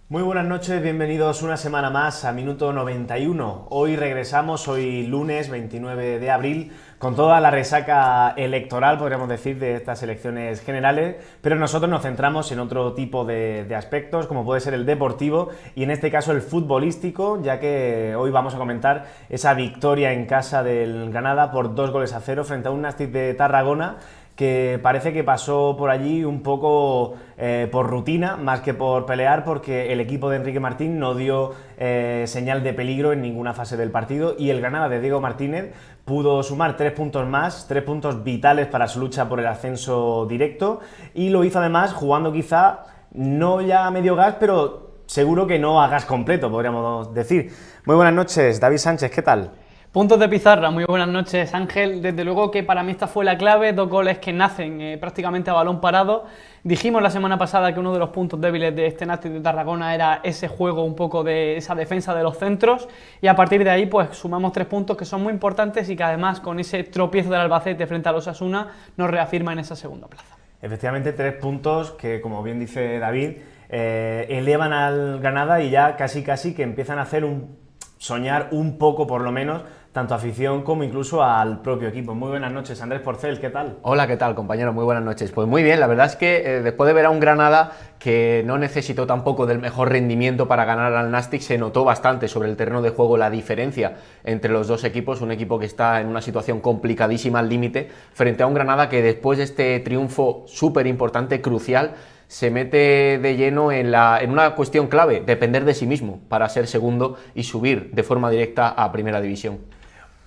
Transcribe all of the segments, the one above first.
Muy buenas noches, bienvenidos una semana más a Minuto 91. Hoy regresamos, hoy lunes 29 de abril, con toda la resaca electoral, podríamos decir, de estas elecciones generales, pero nosotros nos centramos en otro tipo de aspectos, como puede ser el deportivo y en este caso el futbolístico, ya que hoy vamos a comentar esa victoria en casa del Granada por 2-0 frente a un Nàstic de Tarragona, que parece que pasó por allí un poco por rutina, más que por pelear, porque el equipo de Enrique Martín no dio señal de peligro en ninguna fase del partido y el Granada de Diego Martínez pudo sumar 3 puntos más, 3 puntos vitales para su lucha por el ascenso directo, y lo hizo además jugando quizá no ya a medio gas, pero seguro que no a gas completo, podríamos decir. Muy buenas noches, David Sánchez, ¿qué tal? Puntos de pizarra, muy buenas noches Ángel. Desde luego que para mí esta fue la clave, dos goles que nacen prácticamente a balón parado. Dijimos la semana pasada que uno de los puntos débiles de este Nàstic de Tarragona era ese juego un poco de esa defensa de los centros, y a partir de ahí pues sumamos 3 puntos que son muy importantes y que además con ese tropiezo del Albacete frente a los Osasuna nos reafirma en esa segunda plaza. Efectivamente, 3 puntos que, como bien dice David, elevan al Granada y ya casi que empiezan a hacer soñar un poco por lo menos tanto afición como incluso al propio equipo. Muy buenas noches, Andrés Porcel, ¿qué tal? Hola, ¿qué tal, compañero? Muy buenas noches. Pues muy bien, la verdad es que después de ver a un Granada que no necesitó tampoco del mejor rendimiento para ganar al Nàstic, se notó bastante sobre el terreno de juego la diferencia entre los dos equipos, un equipo que está en una situación complicadísima al límite, frente a un Granada que después de este triunfo súper importante, crucial, se mete de lleno en una cuestión clave: depender de sí mismo para ser segundo y subir de forma directa a Primera División.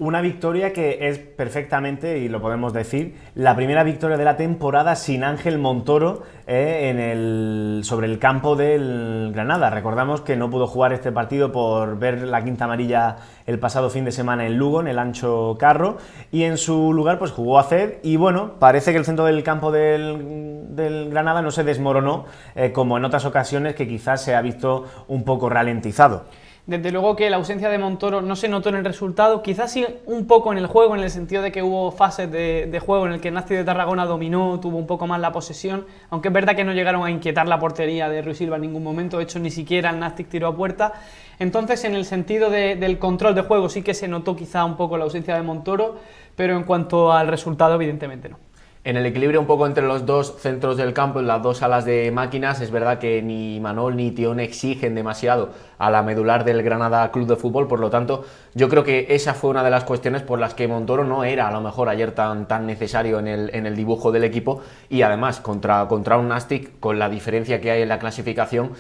Una victoria que es perfectamente, y lo podemos decir, la primera victoria de la temporada sin Ángel Montoro sobre el campo del Granada. Recordamos que no pudo jugar este partido por ver la quinta amarilla el pasado fin de semana en Lugo, en el Ancho Carro, y en su lugar pues jugó Aced, y bueno, parece que el centro del campo del Granada no se desmoronó como en otras ocasiones, que quizás se ha visto un poco ralentizado. Desde luego que la ausencia de Montoro no se notó en el resultado, quizás sí un poco en el juego, en el sentido de que hubo fases de juego en el que el Nàstic de Tarragona dominó, tuvo un poco más la posesión, aunque es verdad que no llegaron a inquietar la portería de Rui Silva en ningún momento, de hecho ni siquiera el Nàstic tiró a puerta. Entonces, en el sentido del control de juego sí que se notó quizá un poco la ausencia de Montoro, pero en cuanto al resultado, evidentemente no. En el equilibrio un poco entre los dos centros del campo, en las dos salas de máquinas, es verdad que ni Imanol ni Tione exigen demasiado a la medular del Granada Club de Fútbol, por lo tanto yo creo que esa fue una de las cuestiones por las que Montoro no era a lo mejor ayer tan necesario en el dibujo del equipo, y además contra un Nàstic, con la diferencia que hay en la clasificación,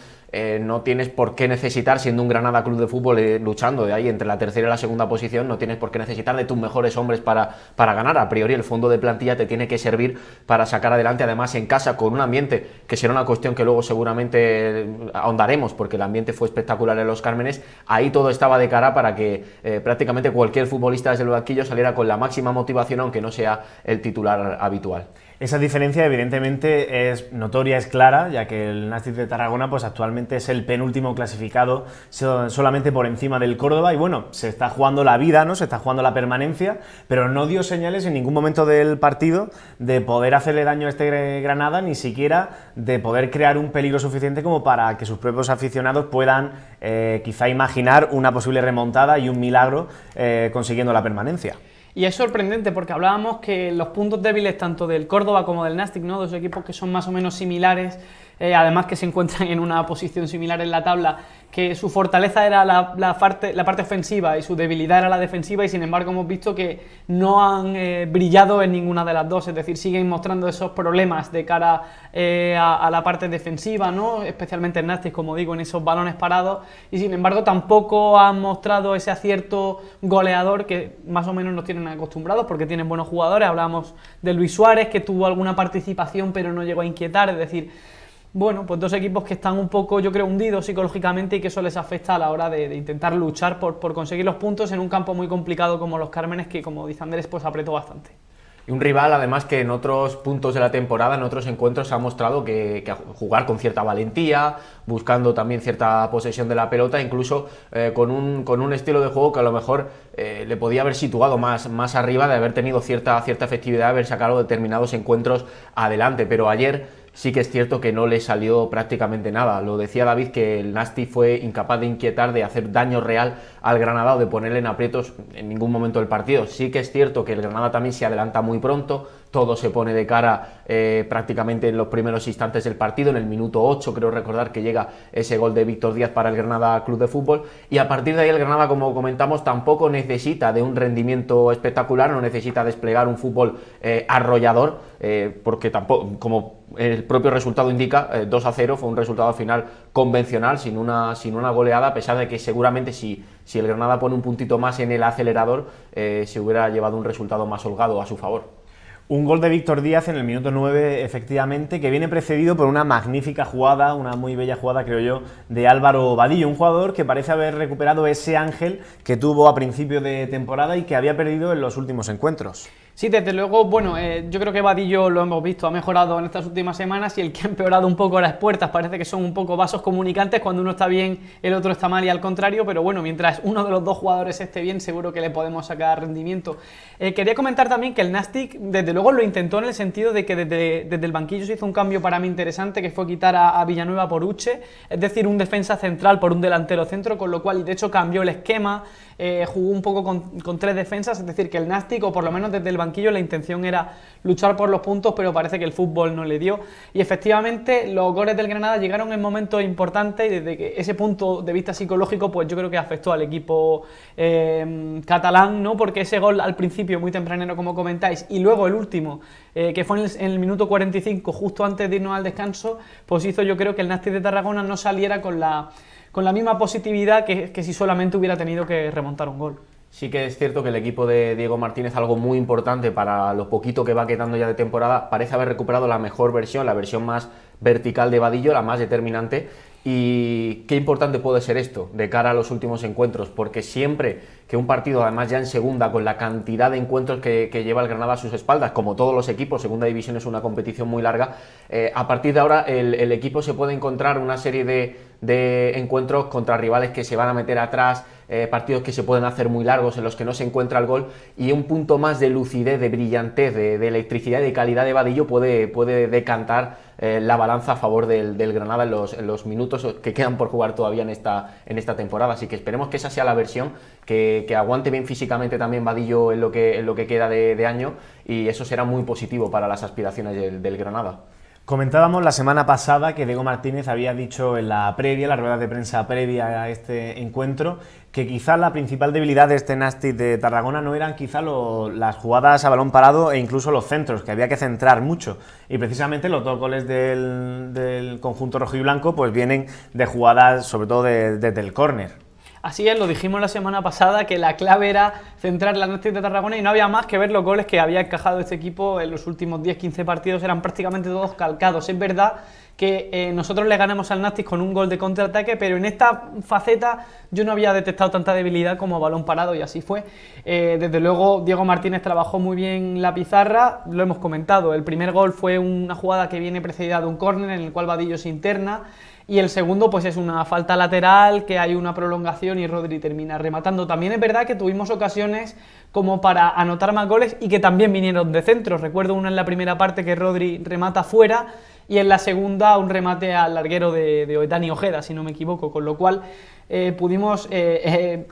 no tienes por qué necesitar, siendo un Granada Club de Fútbol luchando de ahí entre la tercera y la segunda posición, no tienes por qué necesitar de tus mejores hombres para ganar. A priori el fondo de plantilla te tiene que servir para sacar adelante, además en casa, con un ambiente que será una cuestión que luego seguramente ahondaremos, porque el ambiente fue espectacular en Los Cármenes. Ahí todo estaba de cara para que prácticamente cualquier futbolista desde el banquillo saliera con la máxima motivación, aunque no sea el titular habitual. Esa diferencia evidentemente es notoria, es clara, ya que el Nàstic de Tarragona pues actualmente es el penúltimo clasificado, solamente por encima del Córdoba, y bueno, se está jugando la vida, ¿no? Se está jugando la permanencia, pero no dio señales en ningún momento del partido de poder hacerle daño a este Granada, ni siquiera de poder crear un peligro suficiente como para que sus propios aficionados puedan quizá imaginar una posible remontada y un milagro consiguiendo la permanencia. Y es sorprendente porque hablábamos que los puntos débiles tanto del Córdoba como del Nàstic, ¿no? Dos equipos que son más o menos similares, además que se encuentran en una posición similar en la tabla, que su fortaleza era la parte ofensiva y su debilidad era la defensiva, y sin embargo hemos visto que no han brillado en ninguna de las dos, es decir, siguen mostrando esos problemas de cara a la parte defensiva, ¿no? Especialmente el Nàstic, como digo, en esos balones parados, y sin embargo tampoco han mostrado ese acierto goleador que más o menos nos tienen acostumbrados, porque tienen buenos jugadores. Hablábamos de Luis Suárez, que tuvo alguna participación pero no llegó a inquietar, es decir, bueno, pues dos equipos que están un poco, yo creo, hundidos psicológicamente, y que eso les afecta a la hora de intentar luchar por conseguir los puntos en un campo muy complicado como Los Cármenes, que, como dice Andrés, pues apretó bastante. Y un rival, además, que en otros puntos de la temporada, en otros encuentros, ha mostrado que jugar con cierta valentía, buscando también cierta posesión de la pelota, incluso con un estilo de juego que a lo mejor le podía haber situado más arriba, de haber tenido cierta efectividad, de haber sacado determinados encuentros adelante. Pero ayer sí que es cierto que no le salió prácticamente nada. Lo decía David, que el Nastic fue incapaz de inquietar, de hacer daño real al Granada o de ponerle en aprietos en ningún momento del partido. Sí que es cierto que el Granada también se adelanta muy pronto, todo se pone de cara prácticamente en los primeros instantes del partido. En el minuto 8 creo recordar que llega ese gol de Víctor Díaz para el Granada Club de Fútbol, y a partir de ahí el Granada, como comentamos, tampoco necesita de un rendimiento espectacular, no necesita desplegar un fútbol arrollador, porque tampoco, como el propio resultado indica, 2-0 fue un resultado final convencional, sin una goleada, a pesar de que seguramente si el Granada pone un puntito más en el acelerador, se hubiera llevado un resultado más holgado a su favor. Un gol de Víctor Díaz en el minuto 9, efectivamente, que viene precedido por una magnífica jugada, una muy bella jugada, creo yo, de Álvaro Vadillo, un jugador que parece haber recuperado ese ángel que tuvo a principio de temporada y que había perdido en los últimos encuentros. Sí, desde luego, bueno, yo creo que Vadillo, lo hemos visto, ha mejorado en estas últimas semanas, y el que ha empeorado un poco las puertas, parece que son un poco vasos comunicantes, cuando uno está bien, el otro está mal y al contrario, pero bueno, mientras uno de los dos jugadores esté bien, seguro que le podemos sacar rendimiento. Quería comentar también que el Nastic, desde luego, lo intentó en el sentido de que desde el banquillo se hizo un cambio para mí interesante, que fue quitar a Villanueva por Uche, es decir, un defensa central por un delantero centro, con lo cual, y de hecho cambió el esquema, jugó un poco con tres defensas, es decir, que el Nastic, o por lo menos desde el banquillo, la intención era luchar por los puntos, pero parece que el fútbol no le dio, y efectivamente los goles del Granada llegaron en momentos importantes, y desde que ese punto de vista psicológico, pues yo creo que afectó al equipo catalán, ¿no? Porque ese gol al principio, muy tempranero como comentáis, y luego el último, que fue en el minuto 45, justo antes de irnos al descanso, pues hizo, yo creo, que el Nastic de Tarragona no saliera con la misma positividad que si solamente hubiera tenido que remontar un gol. Sí que es cierto que el equipo de Diego Martínez, algo muy importante para lo poquito que va quedando ya de temporada, parece haber recuperado la mejor versión, la versión más vertical de Vadillo, la más determinante. Y qué importante puede ser esto de cara a los últimos encuentros, porque siempre que un partido, además ya en segunda, con la cantidad de encuentros que lleva el Granada a sus espaldas, como todos los equipos, segunda división es una competición muy larga, a partir de ahora el equipo se puede encontrar una serie de encuentros contra rivales que se van a meter atrás, partidos que se pueden hacer muy largos, en los que no se encuentra el gol, y un punto más de lucidez, de brillantez, de electricidad y de calidad de Vadillo puede decantar la balanza a favor del Granada en los minutos que quedan por jugar todavía en esta temporada. Así que esperemos que esa sea la versión, que aguante bien físicamente también Vadillo en lo que queda de año, y eso será muy positivo para las aspiraciones del Granada. Comentábamos la semana pasada que Diego Martínez había dicho en la rueda de prensa previa a este encuentro, que quizá la principal debilidad de este Nastic de Tarragona no eran quizá las jugadas a balón parado e incluso los centros, que había que centrar mucho. Y precisamente los dos goles del conjunto rojiblanco pues vienen de jugadas, sobre todo desde el córner. Así es, lo dijimos la semana pasada, que la clave era centrar la Nastic de Tarragona, y no había más que ver los goles que había encajado este equipo en los últimos 10-15 partidos, eran prácticamente todos calcados. Es verdad que nosotros le ganamos al Nastic con un gol de contraataque, pero en esta faceta yo no había detectado tanta debilidad como a balón parado, y así fue. Desde luego Diego Martínez trabajó muy bien la pizarra, lo hemos comentado, el primer gol fue una jugada que viene precedida de un córner en el cual Vadillo se interna, y el segundo pues es una falta lateral, que hay una prolongación y Rodri termina rematando. También es verdad que tuvimos ocasiones como para anotar más goles y que también vinieron de centros. Recuerdo una en la primera parte que Rodri remata fuera, y en la segunda un remate al larguero de Dani Ojeda, si no me equivoco, con lo cual pudimos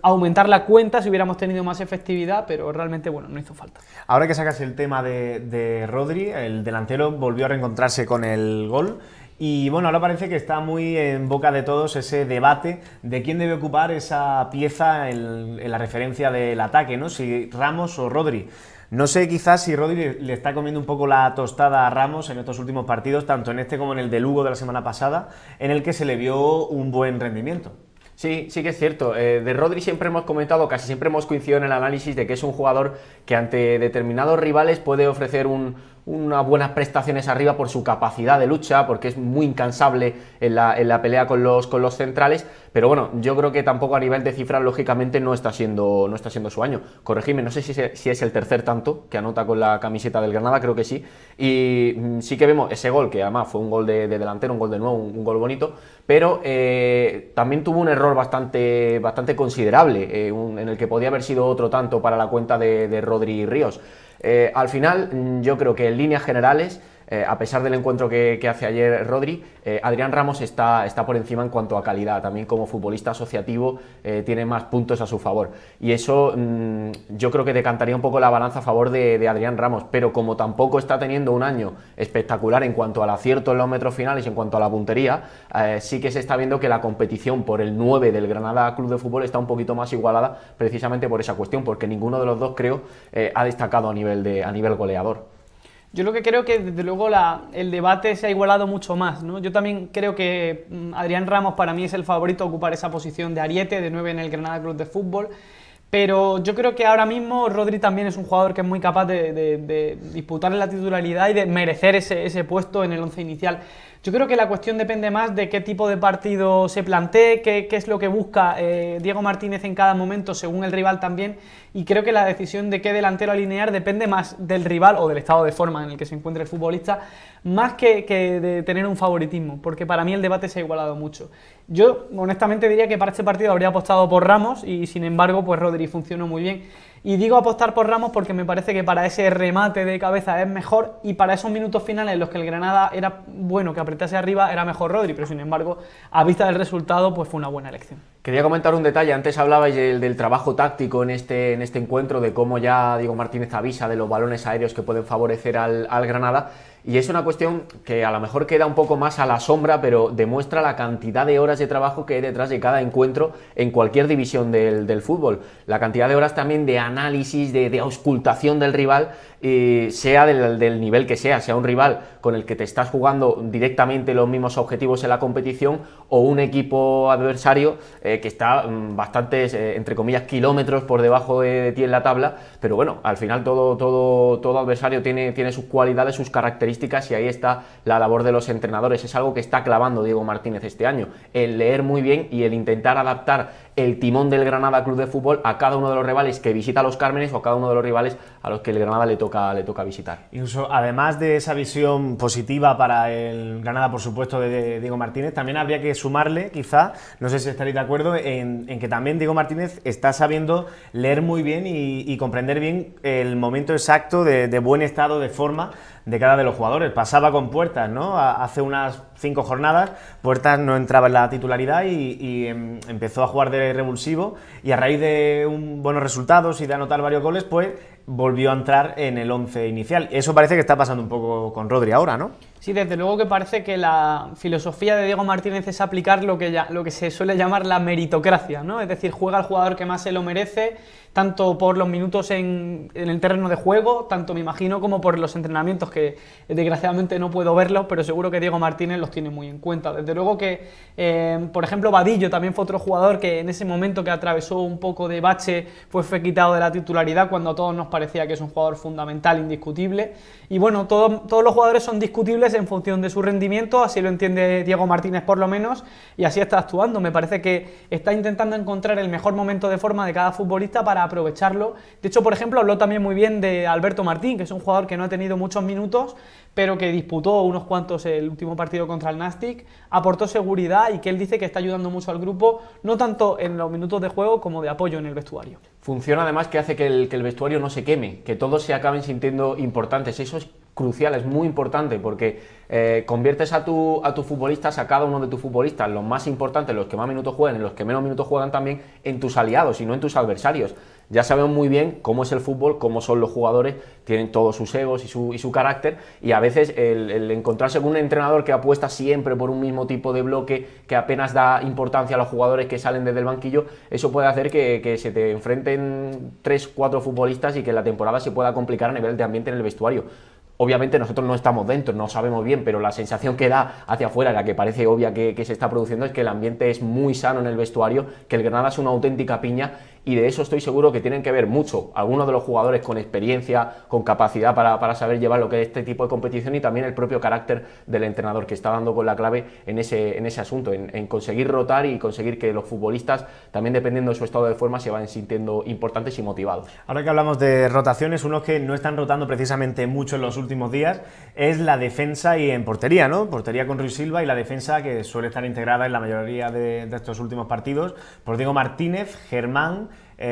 aumentar la cuenta si hubiéramos tenido más efectividad, pero realmente, bueno, no hizo falta. Ahora que sacas el tema de Rodri, el delantero volvió a reencontrarse con el gol. Y bueno, ahora parece que está muy en boca de todos ese debate de quién debe ocupar esa pieza en la referencia del ataque, ¿no? Si Ramos o Rodri. No sé quizás si Rodri le está comiendo un poco la tostada a Ramos en estos últimos partidos, tanto en este como en el de Lugo de la semana pasada, en el que se le vio un buen rendimiento. Sí, sí que es cierto. De Rodri siempre hemos comentado, casi siempre hemos coincidido en el análisis de que es un jugador que ante determinados rivales puede ofrecer unas buenas prestaciones arriba por su capacidad de lucha, porque es muy incansable en la pelea con los centrales, pero bueno, yo creo que tampoco a nivel de cifras, lógicamente, no está siendo su año. Corregidme, no sé si es el tercer tanto que anota con la camiseta del Granada, creo que sí, y sí que vemos ese gol, que además fue un gol de delantero, un gol de nuevo, un gol bonito, pero también tuvo un error bastante considerable, en el que podía haber sido otro tanto para la cuenta de Rodri Ríos. Al final, yo creo que en líneas generales a pesar del encuentro que hace ayer Rodri, Adrián Ramos está por encima en cuanto a calidad, también como futbolista asociativo tiene más puntos a su favor, y eso yo creo que decantaría un poco la balanza a favor de Adrián Ramos, pero como tampoco está teniendo un año espectacular en cuanto al acierto en los metros finales y en cuanto a la puntería, sí que se está viendo que la competición por el 9 del Granada Club de Fútbol está un poquito más igualada, precisamente por esa cuestión, porque ninguno de los dos, creo, ha destacado a nivel goleador. Yo lo que creo que, desde luego, el debate se ha igualado mucho más, ¿no? Yo también creo que Adrián Ramos para mí es el favorito a ocupar esa posición de ariete, de 9 en el Granada Club de Fútbol, pero yo creo que ahora mismo Rodri también es un jugador que es muy capaz de disputarle la titularidad y de merecer ese puesto en el once inicial. Yo creo que la cuestión depende más de qué tipo de partido se plantee, qué es lo que busca Diego Martínez en cada momento, según el rival también, y creo que la decisión de qué delantero alinear depende más del rival o del estado de forma en el que se encuentre el futbolista, más que de tener un favoritismo, porque para mí el debate se ha igualado mucho. Yo honestamente diría que para este partido habría apostado por Ramos y sin embargo pues Rodri funcionó muy bien. Y digo apostar por Ramos porque me parece que para ese remate de cabeza es mejor, y para esos minutos finales en los que el Granada era bueno que apretase arriba era mejor Rodri, pero sin embargo a vista del resultado pues fue una buena elección. Quería comentar un detalle, antes hablabais del trabajo táctico en este encuentro, de cómo ya Diego Martínez avisa de los balones aéreos que pueden favorecer al Granada, y es una cuestión que a lo mejor queda un poco más a la sombra, pero demuestra la cantidad de horas de trabajo que hay detrás de cada encuentro en cualquier división del fútbol, la cantidad de horas también de análisis, de auscultación del rival, sea del nivel que sea un rival con el que te estás jugando directamente los mismos objetivos en la competición, o un equipo adversario que está bastantes, entre comillas, kilómetros por debajo de ti en la tabla, pero bueno, al final todo adversario tiene sus cualidades, sus características, y ahí está la labor de los entrenadores. Es algo que está clavando Diego Martínez este año, el leer muy bien y el intentar adaptar el timón del Granada Club de Fútbol a cada uno de los rivales que visita los Cármenes, o a cada uno de los rivales a los que el Granada le toca visitar. Incluso, además de esa visión positiva para el Granada, por supuesto, de Diego Martínez, también habría que sumarle, quizá, no sé si estaréis de acuerdo, en que también Diego Martínez está sabiendo leer muy bien y comprender bien el momento exacto de buen estado de forma de cada de los jugadores. Pasaba con Puertas, ¿no? Hace unas 5 jornadas, Puertas no entraba en la titularidad y empezó a jugar de revulsivo, y a raíz de buenos resultados y de anotar varios goles, pues volvió a entrar en el 11 inicial. Eso parece que está pasando un poco con Rodri ahora, ¿no? Sí, desde luego que parece que la filosofía de Diego Martínez es aplicar lo que se suele llamar la meritocracia, ¿no? Es decir, juega al jugador que más se lo merece, tanto por los minutos en el terreno de juego, tanto me imagino como por los entrenamientos, que desgraciadamente no puedo verlos, pero seguro que Diego Martínez los tiene muy en cuenta. Desde luego que, por ejemplo, Vadillo también fue otro jugador que en ese momento que atravesó un poco de bache, pues fue quitado de la titularidad cuando a todos nos parecía que es un jugador fundamental, indiscutible. Y bueno, todos los jugadores son discutibles en función de su rendimiento, así lo entiende Diego Martínez por lo menos, y así está actuando. Me parece que está intentando encontrar el mejor momento de forma de cada futbolista para aprovecharlo. De hecho, por ejemplo, habló también muy bien de Alberto Martín, que es un jugador que no ha tenido muchos minutos, pero que disputó unos cuantos el último partido contra el Nastic, aportó seguridad y que él dice que está ayudando mucho al grupo, no tanto en los minutos de juego como de apoyo en el vestuario. Funciona además que hace que el vestuario no se queme, que todos se acaben sintiendo importantes. Eso es crucial, es muy importante, porque conviertes a tus futbolistas, a cada uno de tus futbolistas, los más importantes, los que más minutos juegan y los que menos minutos juegan también, en tus aliados y no en tus adversarios. Ya sabemos muy bien cómo es el fútbol, cómo son los jugadores, tienen todos sus egos y su carácter, y a veces el encontrarse con un entrenador que apuesta siempre por un mismo tipo de bloque, que apenas da importancia a los jugadores que salen desde el banquillo, eso puede hacer que se te enfrenten 3-4 futbolistas y que la temporada se pueda complicar a nivel de ambiente en el vestuario. Obviamente nosotros no estamos dentro, no sabemos bien, pero la sensación que da hacia afuera, la que parece obvia que se está produciendo, es que el ambiente es muy sano en el vestuario, que el Granada es una auténtica piña, y de eso estoy seguro que tienen que ver mucho algunos de los jugadores con experiencia, con capacidad para saber llevar lo que es este tipo de competición, y también el propio carácter del entrenador, que está dando con la clave en ese asunto, en conseguir rotar y conseguir que los futbolistas, también dependiendo de su estado de forma, se vayan sintiendo importantes y motivados. Ahora que hablamos de rotaciones, unos que no están rotando precisamente mucho en los últimos últimos días es la defensa y en portería, ¿no? Portería con Rui Silva y la defensa que suele estar integrada en la mayoría de estos últimos partidos por Diego Martínez, Germán,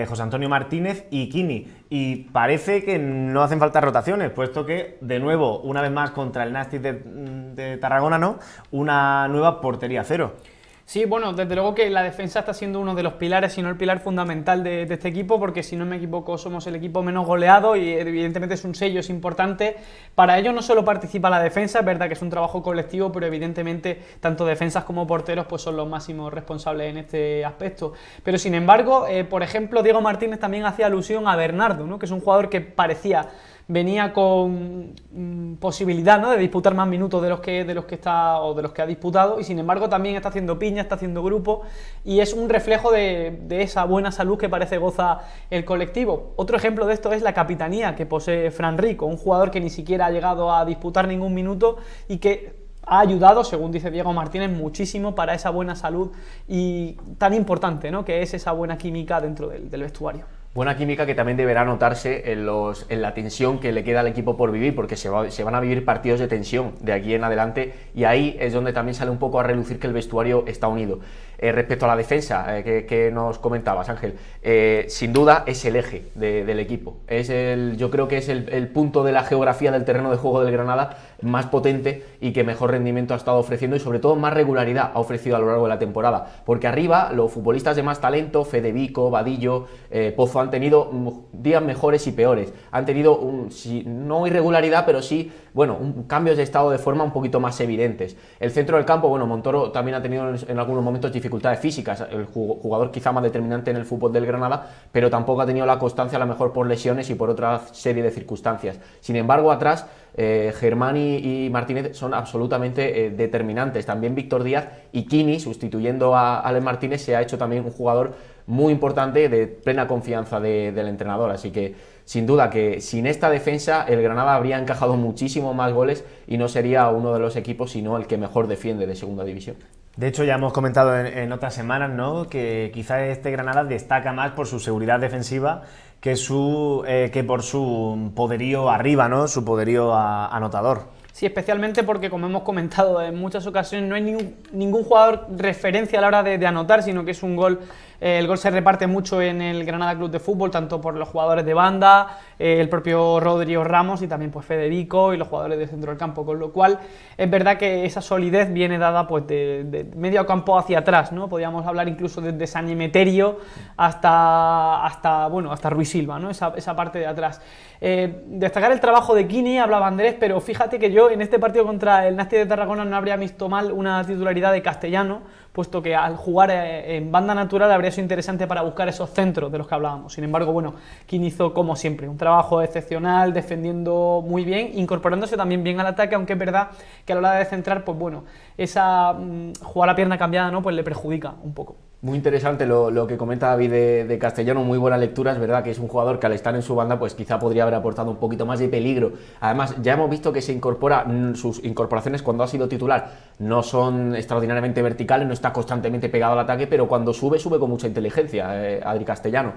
José Antonio Martínez y Kini. Y parece que no hacen falta rotaciones, puesto que, de nuevo, una vez más contra el Nástic de Tarragona, ¿no? Una nueva portería cero. Sí, bueno, desde luego que la defensa está siendo uno de los pilares, si no el pilar fundamental de este equipo, porque si no me equivoco somos el equipo menos goleado y evidentemente es un sello, es importante. Para ello no solo participa la defensa, es verdad que es un trabajo colectivo, pero evidentemente tanto defensas como porteros pues son los máximos responsables en este aspecto. Pero sin embargo, por ejemplo, Diego Martínez también hacía alusión a Bernardo, ¿no? Que es un jugador que venía con posibilidad, ¿no?, de disputar más minutos de los que está o de los que ha disputado, y sin embargo también está haciendo piña, está haciendo grupo y es un reflejo de esa buena salud que parece goza el colectivo. Otro ejemplo de esto es la capitanía que posee Fran Rico, un jugador que ni siquiera ha llegado a disputar ningún minuto y que ha ayudado, según dice Diego Martínez, muchísimo para esa buena salud y tan importante, ¿no?, que es esa buena química dentro del vestuario. Buena química que también deberá notarse en la tensión que le queda al equipo por vivir, porque se van a vivir partidos de tensión de aquí en adelante, y ahí es donde también sale un poco a relucir que el vestuario está unido. Respecto a la defensa que nos comentabas, Ángel, sin duda es el eje del equipo. Yo creo que es el punto de la geografía del terreno de juego del Granada más potente y que mejor rendimiento ha estado ofreciendo, y sobre todo más regularidad ha ofrecido a lo largo de la temporada, porque arriba los futbolistas de más talento, Fede Vico, Vadillo, Pozo, han tenido días mejores y peores, han tenido no irregularidad, pero sí, bueno, cambios de estado de forma un poquito más evidentes. El centro del campo, bueno, Montoro también ha tenido en algunos momentos dificultades físicas, el jugador quizá más determinante en el fútbol del Granada, pero tampoco ha tenido la constancia, a lo mejor por lesiones y por otra serie de circunstancias. Sin embargo, atrás Germán y Martínez son absolutamente determinantes. También Víctor Díaz y Kini, sustituyendo a Alex Martínez, se ha hecho también un jugador muy importante, de plena confianza del entrenador. Así que sin duda que sin esta defensa el Granada habría encajado muchísimo más goles y no sería uno de los equipos, sino el que mejor defiende de segunda división. De hecho, ya hemos comentado en otras semanas, ¿no?, que quizá este Granada destaca más por su seguridad defensiva que por su poderío arriba, ¿no?, su poderío anotador. Sí, especialmente porque, como hemos comentado en muchas ocasiones, no hay ningún jugador referencia a la hora de anotar, sino que es un gol. El gol se reparte mucho en el Granada Club de Fútbol, tanto por los jugadores de banda, el propio Rodrigo Ramos y también pues Federico y los jugadores del centro del campo, con lo cual es verdad que esa solidez viene dada pues de medio campo hacia atrás, ¿no? Podríamos hablar incluso desde San Emeterio hasta Rui Silva, ¿no?, esa parte de atrás. Destacar el trabajo de Kini, hablaba Andrés, pero fíjate que yo en este partido contra el Nástic de Tarragona no habría visto mal una titularidad de Castellano, puesto que al jugar en banda natural habría sido interesante para buscar esos centros de los que hablábamos. Sin embargo, bueno, Kini hizo, como siempre, un trabajo excepcional, defendiendo muy bien, incorporándose también bien al ataque, aunque es verdad que a la hora de centrar, pues bueno, jugar a pierna cambiada, ¿no?, pues le perjudica un poco. Muy interesante lo que comenta David de Castellano, muy buena lectura. Es verdad que es un jugador que al estar en su banda pues quizá podría haber aportado un poquito más de peligro. Además, ya hemos visto que sus incorporaciones cuando ha sido titular no son extraordinariamente verticales, no está constantemente pegado al ataque, pero cuando sube con mucha inteligencia, Adri Castellano.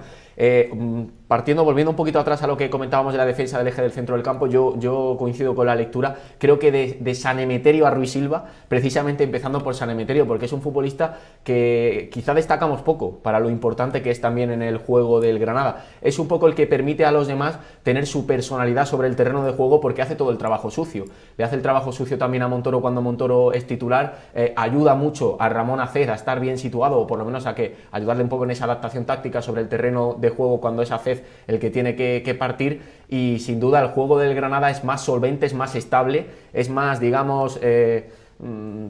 Volviendo un poquito atrás a lo que comentábamos de la defensa del eje del centro del campo, yo coincido con la lectura. Creo que de San Emeterio a Rui Silva, precisamente empezando por San Emeterio, porque es un futbolista que quizá destacamos poco para lo importante que es también en el juego del Granada. Es un poco el que permite a los demás tener su personalidad sobre el terreno de juego, porque hace todo el trabajo sucio. Le hace el trabajo sucio también a Montoro cuando Montoro es titular, ayuda mucho a Ramón Acez a estar bien situado, o por lo menos a ayudarle un poco en esa adaptación táctica sobre el terreno de juego cuando es Acez el que tiene que partir. Y sin duda el juego del Granada es más solvente, es más estable, es más, digamos,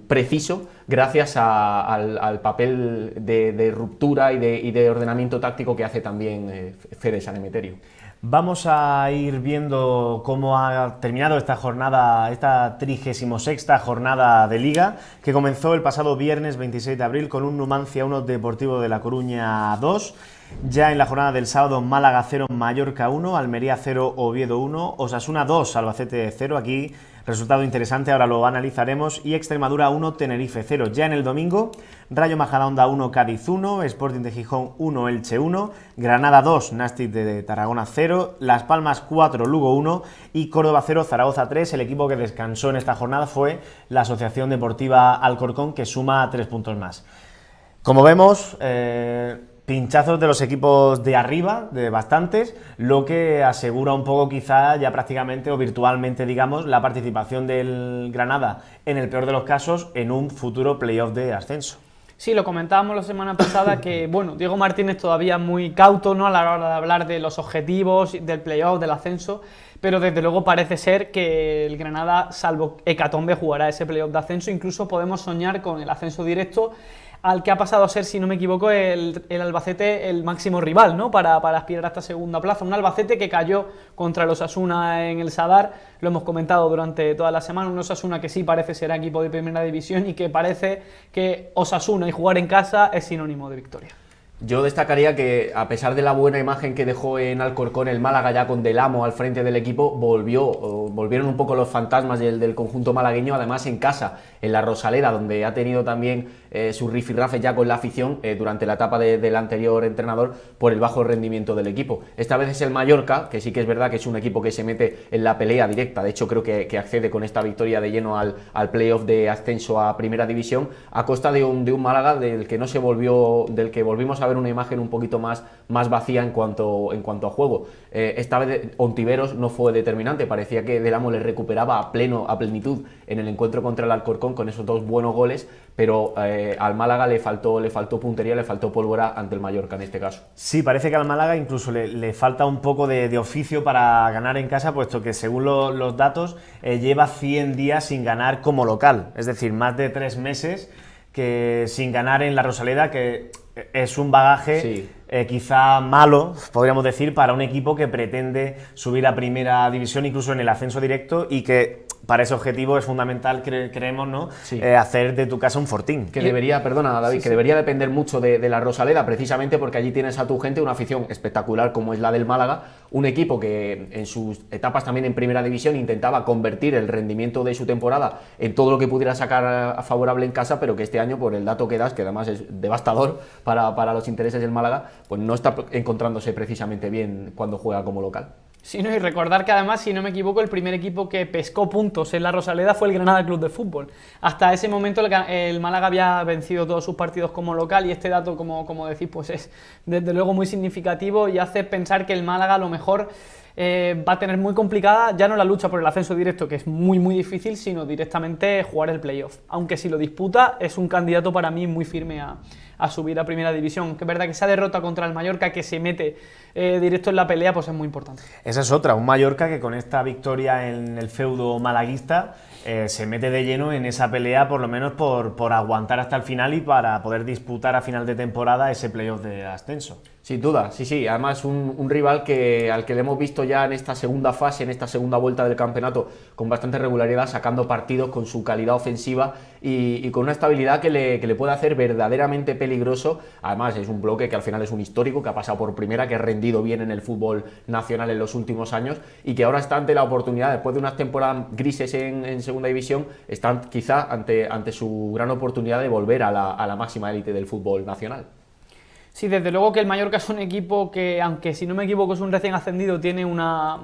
preciso, gracias al papel de ruptura y de ordenamiento táctico que hace también Fede San Emeterio. Vamos a ir viendo cómo ha terminado esta jornada, esta 36ª jornada de Liga, que comenzó el pasado viernes 26 de abril con un Numancia 1, Deportivo de La Coruña 2. Ya en la jornada del sábado, Málaga 0, Mallorca 1, Almería 0, Oviedo 1, Osasuna 2, Albacete 0. Aquí resultado interesante, ahora lo analizaremos. Y Extremadura 1, Tenerife 0. Ya en el domingo, Rayo Majadahonda 1, Cádiz 1, Sporting de Gijón 1, Elche 1, Granada 2, Nàstic de Tarragona 0, Las Palmas 4, Lugo 1 y Córdoba 0, Zaragoza 3. El equipo que descansó en esta jornada fue la Asociación Deportiva Alcorcón, que suma 3 puntos más. Como vemos, pinchazos de los equipos de arriba, de bastantes, lo que asegura un poco quizá ya prácticamente o virtualmente, digamos, la participación del Granada, en el peor de los casos, en un futuro playoff de ascenso. Sí, lo comentábamos la semana pasada que, bueno, Diego Martínez todavía muy cauto, ¿no?, a la hora de hablar de los objetivos, del playoff, del ascenso, pero desde luego parece ser que el Granada, salvo hecatombe, jugará ese playoff de ascenso. Incluso podemos soñar con el ascenso directo, al que ha pasado a ser, si no me equivoco, el Albacete el máximo rival, ¿no?, para aspirar a esta segunda plaza. Un Albacete que cayó contra el Osasuna en el Sadar, lo hemos comentado durante toda la semana, un Osasuna que sí parece ser equipo de primera división y que parece que Osasuna y jugar en casa es sinónimo de victoria. Yo destacaría que, a pesar de la buena imagen que dejó en Alcorcón el Málaga, ya con Del Amo al frente del equipo, volvieron un poco los fantasmas del conjunto malagueño, además en casa, en la Rosaleda, donde ha tenido también sus rifirrafes ya con la afición durante la etapa del anterior entrenador por el bajo rendimiento del equipo. Esta vez es el Mallorca, que sí que es verdad que es un equipo que se mete en la pelea directa, de hecho creo que accede con esta victoria de lleno al playoff de ascenso a Primera División, a costa de un Málaga del que volvimos a ver una imagen un poquito más vacía en cuanto a juego. Esta vez Ontiveros no fue determinante, parecía que Del Amo le recuperaba a plenitud en el encuentro contra el Alcorcón con esos 2 buenos goles, pero al Málaga le faltó puntería, le faltó pólvora ante el Mallorca en este caso. Sí, parece que al Málaga incluso le falta un poco de oficio para ganar en casa, puesto que según los datos lleva 100 días sin ganar como local, es decir, más de 3 meses que sin ganar en la Rosaleda, que es un bagaje sí. Quizá malo, podríamos decir, para un equipo que pretende subir a Primera División, incluso en el ascenso directo, y que para ese objetivo es fundamental, creemos, ¿no?, sí. Hacer de tu casa un fortín. Que debería, perdona David, que debería depender mucho de la Rosaleda, precisamente porque allí tienes a tu gente, una afición espectacular como es la del Málaga, un equipo que en sus etapas también en Primera División intentaba convertir el rendimiento de su temporada en todo lo que pudiera sacar favorable en casa, pero que este año, por el dato que das, que además es devastador para los intereses del Málaga, pues no está encontrándose precisamente bien cuando juega como local. Sí, no, y recordar que además, si no me equivoco, el primer equipo que pescó puntos en la Rosaleda fue el Granada Club de Fútbol. Hasta ese momento el Málaga había vencido todos sus partidos como local, y este dato, como decís, pues es desde luego muy significativo y hace pensar que el Málaga a lo mejor va a tener muy complicada ya no la lucha por el ascenso directo, que es muy difícil, sino directamente jugar el playoff. Aunque si lo disputa, es un candidato para mí muy firme a subir a Primera División. Que es verdad que esa derrota contra el Mallorca, que se mete directo en la pelea, pues es muy importante. Esa es otra, un Mallorca que con esta victoria en el feudo malaguista se mete de lleno en esa pelea, por lo menos por aguantar hasta el final y para poder disputar a final de temporada ese playoff de ascenso. Sin duda, sí, además un rival al que le hemos visto ya en esta segunda fase, en esta segunda vuelta del campeonato, con bastante regularidad, sacando partidos con su calidad ofensiva y con una estabilidad que le puede hacer verdaderamente peligroso. Además es un bloque que al final es un histórico, que ha pasado por primera, que ha rendido bien en el fútbol nacional en los últimos años y que ahora está ante la oportunidad, después de unas temporadas grises en segunda división, están quizá ante su gran oportunidad de volver a la máxima élite del fútbol nacional. Sí, desde luego que el Mallorca es un equipo que, aunque si no me equivoco es un recién ascendido, tiene una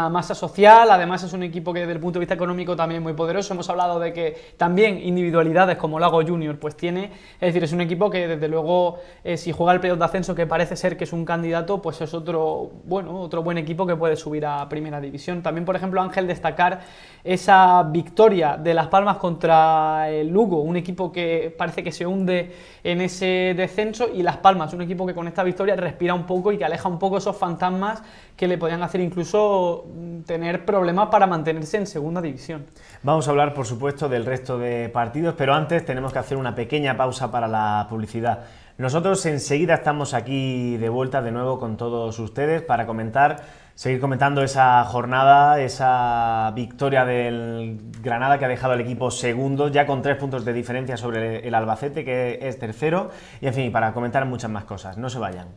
masa social, además es un equipo que desde el punto de vista económico también es muy poderoso. Hemos hablado de que también individualidades como Lago Junior pues tiene, es decir, es un equipo que desde luego si juega el playoff de ascenso, que parece ser que es un candidato, pues es otro buen equipo que puede subir a Primera División. También, por ejemplo, Ángel, destacar esa victoria de Las Palmas contra el Lugo, un equipo que parece que se hunde en ese descenso, y Las Palmas, un equipo que con esta victoria respira un poco y que aleja un poco esos fantasmas que le podían hacer incluso tener problemas para mantenerse en segunda división. Vamos a hablar, por supuesto, del resto de partidos, pero antes tenemos que hacer una pequeña pausa para la publicidad. Nosotros enseguida estamos aquí de vuelta de nuevo con todos ustedes para seguir comentando esa jornada, esa victoria del Granada, que ha dejado al equipo segundo, ya con 3 puntos de diferencia sobre el Albacete, que es tercero, y en fin, para comentar muchas más cosas. No se vayan.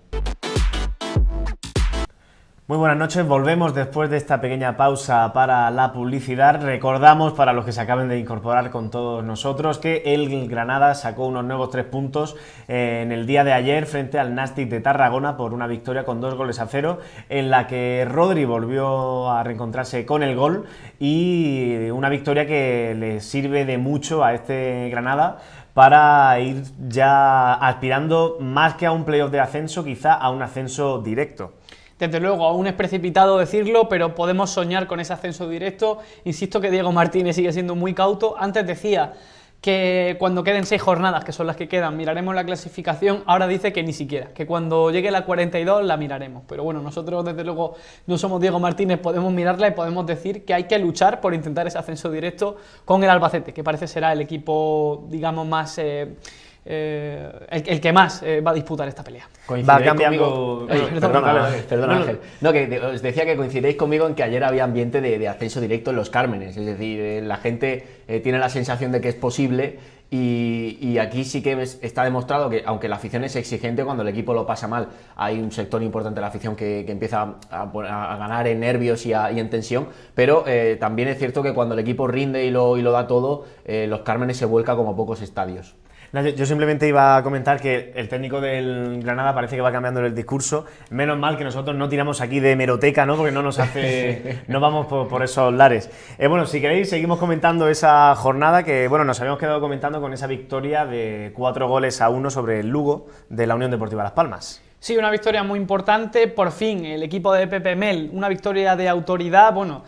Muy buenas noches, volvemos después de esta pequeña pausa para la publicidad. Recordamos, para los que se acaben de incorporar con todos nosotros, que el Granada sacó unos nuevos 3 puntos en el día de ayer frente al Nàstic de Tarragona por una victoria con 2-0, en la que Rodri volvió a reencontrarse con el gol, y una victoria que le sirve de mucho a este Granada para ir ya aspirando más que a un playoff de ascenso, quizá a un ascenso directo. Desde luego, aún es precipitado decirlo, pero podemos soñar con ese ascenso directo. Insisto que Diego Martínez sigue siendo muy cauto. Antes decía que cuando queden 6 jornadas, que son las que quedan, miraremos la clasificación. Ahora dice que ni siquiera, que cuando llegue la 42 la miraremos. Pero bueno, nosotros desde luego no somos Diego Martínez, podemos mirarla y podemos decir que hay que luchar por intentar ese ascenso directo con el Albacete, que parece será el equipo, digamos, más... el que más va a disputar esta pelea. Va cambiando... Perdón, Ángel. No, que os decía que coincidéis conmigo en que ayer había ambiente de ascenso directo en los Cármenes. Es decir, la gente tiene la sensación de que es posible, y aquí sí que está demostrado que, aunque la afición es exigente, cuando el equipo lo pasa mal, hay un sector importante de la afición que empieza a ganar en nervios y en tensión, pero también es cierto que cuando el equipo rinde y lo da todo, los Cármenes se vuelca como pocos estadios. Yo simplemente iba a comentar que el técnico del Granada parece que va cambiando el discurso. Menos mal que nosotros no tiramos aquí de hemeroteca, ¿no? Porque no nos hace, no vamos por esos lares. Bueno, si queréis seguimos comentando esa jornada que, bueno, nos habíamos quedado comentando con esa victoria de 4-1 sobre el Lugo de la Unión Deportiva Las Palmas. Sí, una victoria muy importante. Por fin el equipo de Pepe Mel, una victoria de autoridad, bueno,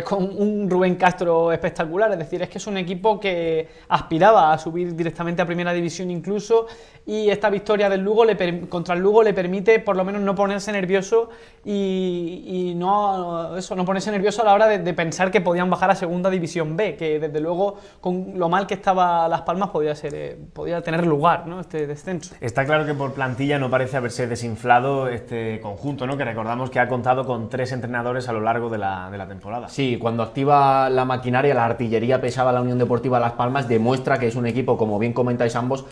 con un Rubén Castro espectacular. Es decir, es que es un equipo que aspiraba a subir directamente a Primera División incluso, y esta victoria del Lugo contra el Lugo le permite por lo menos no ponerse nervioso y no ponerse nervioso a la hora de pensar que podían bajar a Segunda División B, que desde luego con lo mal que estaba Las Palmas podía tener lugar, ¿no?, este descenso. Está claro que por plantilla no parece haberse desinflado este conjunto, ¿no?, que recordamos que ha contado con 3 entrenadores a lo largo de la temporada. Sí, cuando activa la maquinaria, la artillería pesada, la Unión Deportiva Las Palmas demuestra que es un equipo, como bien comentáis ambos,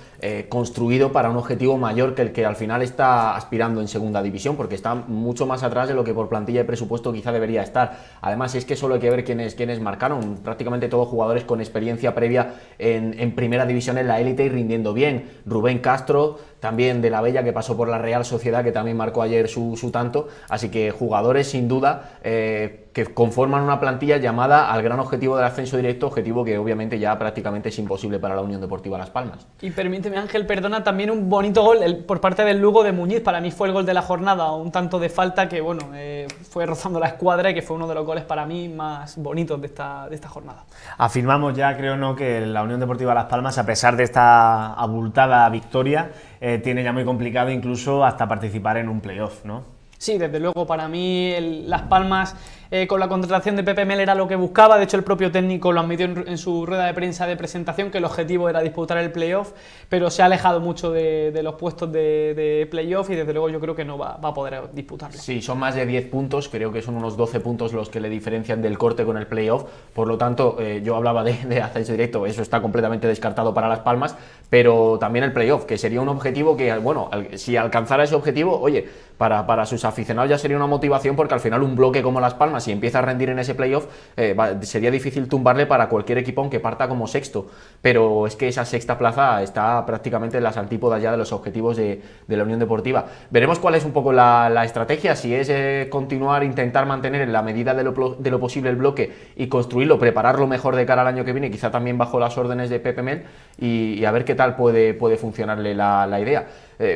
construido para un objetivo mayor que el que al final está aspirando en Segunda División, porque está mucho más atrás de lo que por plantilla y presupuesto quizá debería estar. Además, es que solo hay que ver quiénes marcaron, prácticamente todos jugadores con experiencia previa en Primera División, en la élite, y rindiendo bien. Rubén Castro, también de la Bella, que pasó por la Real Sociedad, que también marcó ayer su tanto. Así que jugadores sin duda que conforman una plantilla llamada al gran objetivo del ascenso directo, objetivo que obviamente ya prácticamente es imposible para la Unión Deportiva Las Palmas. Y permíteme, Ángel, perdona, también un bonito gol por parte del Lugo de Muñiz. Para mí fue el gol de la jornada, un tanto de falta que, bueno, fue rozando la escuadra, y que fue uno de los goles para mí más bonitos de esta jornada. Afirmamos ya, creo, ¿no?, que la Unión Deportiva Las Palmas, a pesar de esta abultada victoria, tiene ya muy complicado incluso hasta participar en un playoff, ¿no? Sí, desde luego, para mí Las Palmas con la contratación de Pepe Mel era lo que buscaba. De hecho, el propio técnico lo admitió en su rueda de prensa de presentación, que el objetivo era disputar el playoff, pero se ha alejado mucho de los puestos de playoff, y desde luego yo creo que no va a poder disputarlo. Sí, son más de 10 puntos, creo que son unos 12 puntos los que le diferencian del corte con el playoff. Por lo tanto, yo hablaba de ascenso directo, eso está completamente descartado para Las Palmas, pero también el playoff, que sería un objetivo que, bueno, si alcanzara ese objetivo, oye, para sus aficionados ya sería una motivación, porque al final un bloque como Las Palmas, si empieza a rendir en ese playoff, sería difícil tumbarle para cualquier equipo, aunque parta como sexto. Pero es que esa sexta plaza está prácticamente en las antípodas ya de los objetivos de la Unión Deportiva. Veremos cuál es un poco la estrategia, si es continuar, intentar mantener en la medida de lo posible el bloque y construirlo, prepararlo mejor de cara al año que viene, quizá también bajo las órdenes de Pepe Mel, y a ver qué tal puede funcionarle la idea.